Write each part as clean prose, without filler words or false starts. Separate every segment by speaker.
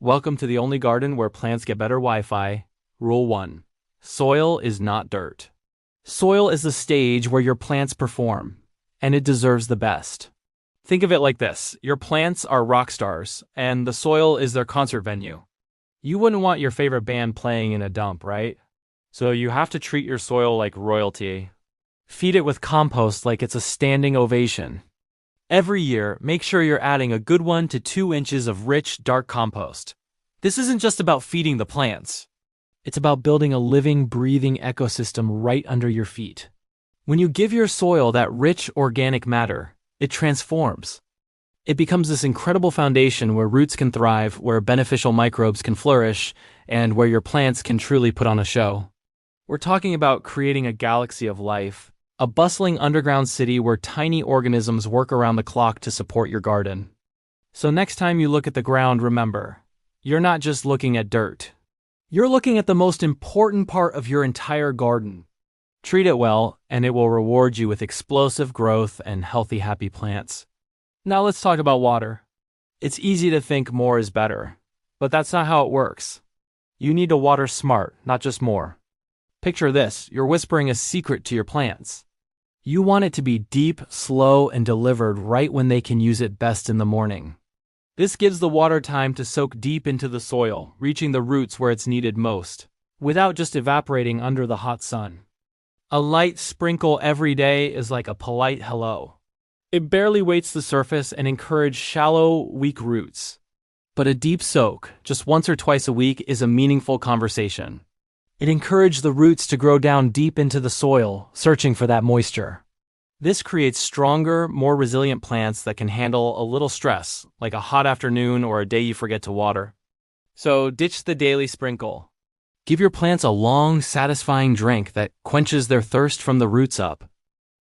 Speaker 1: Welcome to the only garden where plants get better Wi-Fi. Rule 1. Soil is not dirt. Soil is the stage where your plants perform, and it deserves the best. Think of it like this. Your plants are rock stars, and the soil is their concert venue. You wouldn't want your favorite band playing in a dump, right? So you have to treat your soil like royalty. Feed it with compost like it's a standing ovation. Every year, make sure you're adding a good 1 to 2 inches of rich, dark compost. This isn't just about feeding the plants. It's about building a living, breathing ecosystem right under your feet. When you give your soil that rich, organic matter, it transforms. It becomes this incredible foundation where roots can thrive, where beneficial microbes can flourish, and where your plants can truly put on a show. We're talking about creating a galaxy of life. A bustling underground city where tiny organisms work around the clock to support your garden. So next time you look at the ground, remember, you're not just looking at dirt. You're looking at the most important part of your entire garden. Treat it well, and it will reward you with explosive growth and healthy, happy plants. Now let's talk about water. It's easy to think more is better, but that's not how it works. You need to water smart, not just more. Picture this, you're whispering a secret to your plants. You want it to be deep, slow, and delivered right when they can use it best in the morning. This gives the water time to soak deep into the soil, reaching the roots where it's needed most, without just evaporating under the hot sun. A light sprinkle every day is like a polite hello. It barely weights the surface and encourages shallow, weak roots. But a deep soak, just once or twice a week, is a meaningful conversation. It encourages the roots to grow down deep into the soil, searching for that moisture. This creates stronger, more resilient plants that can handle a little stress, like a hot afternoon or a day you forget to water. So ditch the daily sprinkle. Give your plants a long, satisfying drink that quenches their thirst from the roots up.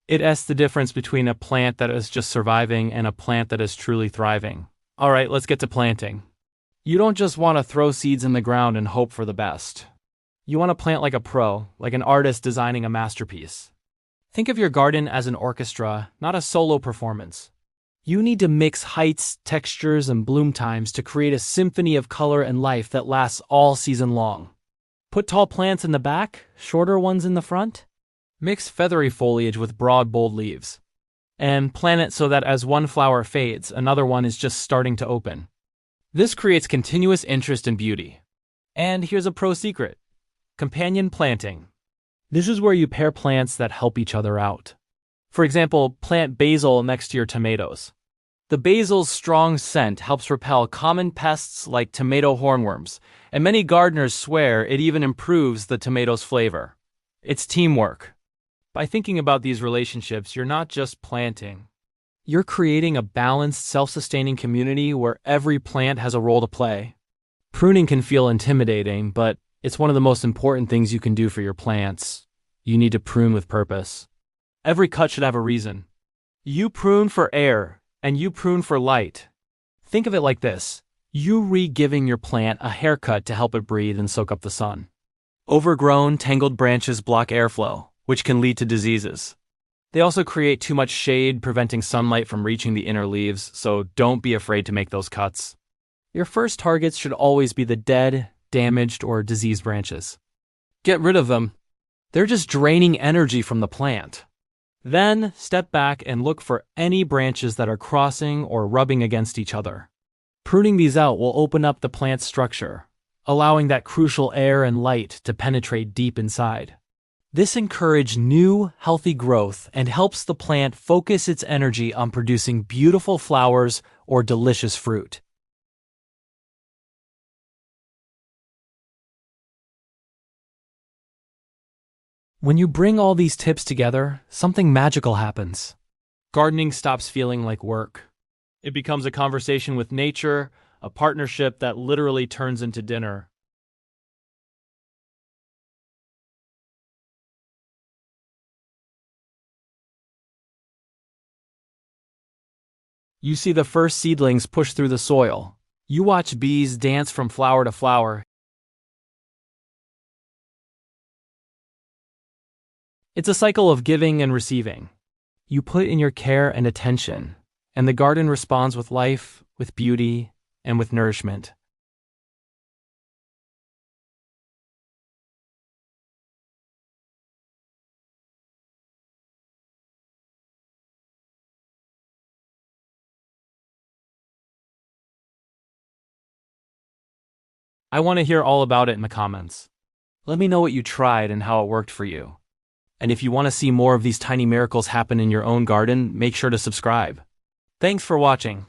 Speaker 1: It's the difference between a plant that is just surviving and a plant that is truly thriving. All right, let's get to planting. You don't just want to throw seeds in the ground and hope for the best. You want to plant like a pro, like an artist designing a masterpiece. Think of your garden as an orchestra, not a solo performance. You need to mix heights, textures, and bloom times to create a symphony of color and life that lasts all season long. Put tall plants in the back, shorter ones in the front. Mix feathery foliage with broad, bold leaves. And plant it so that as one flower fades, another one is just starting to open. This creates continuous interest and beauty. And here's a pro secret. Companion planting. This is where you pair plants that help each other out. For example, plant basil next to your tomatoes. The basil's strong scent helps repel common pests like tomato hornworms, and many gardeners swear it even improves the tomato's flavor. It's teamwork. By thinking about these relationships, you're not just planting. You're creating a balanced, self-sustaining community where every plant has a role to play. Pruning can feel intimidating, but it's one of the most important things you can do for your plants. You need to prune with purpose. Every cut should have a reason. You prune for air, and you prune for light. Think of it like this. You re-giving your plant a haircut to help it breathe and soak up the sun. Overgrown, tangled branches block airflow, which can lead to diseases. They also create too much shade, preventing sunlight from reaching the inner leaves, so don't be afraid to make those cuts. Your first targets should always be the dead, damaged, or diseased branches. Get rid of them. They're just draining energy from the plant. Then, step back and look for any branches that are crossing or rubbing against each other. Pruning these out will open up the plant's structure, allowing that crucial air and light to penetrate deep inside. This encourages new, healthy growth and helps the plant focus its energy on producing beautiful flowers or delicious fruit. When you bring all these tips together, something magical happens. Gardening stops feeling like work. It becomes a conversation with nature, a partnership that literally turns into dinner. You see the first seedlings push through the soil. You watch bees dance from flower to flower. It's a cycle of giving and receiving. You put in your care and attention, and the garden responds with life, with beauty, and with nourishment. I want to hear all about it in the comments. Let me know what you tried and how it worked for you. And if you want to see more of these tiny miracles happen in your own garden, make sure to subscribe. Thanks for watching.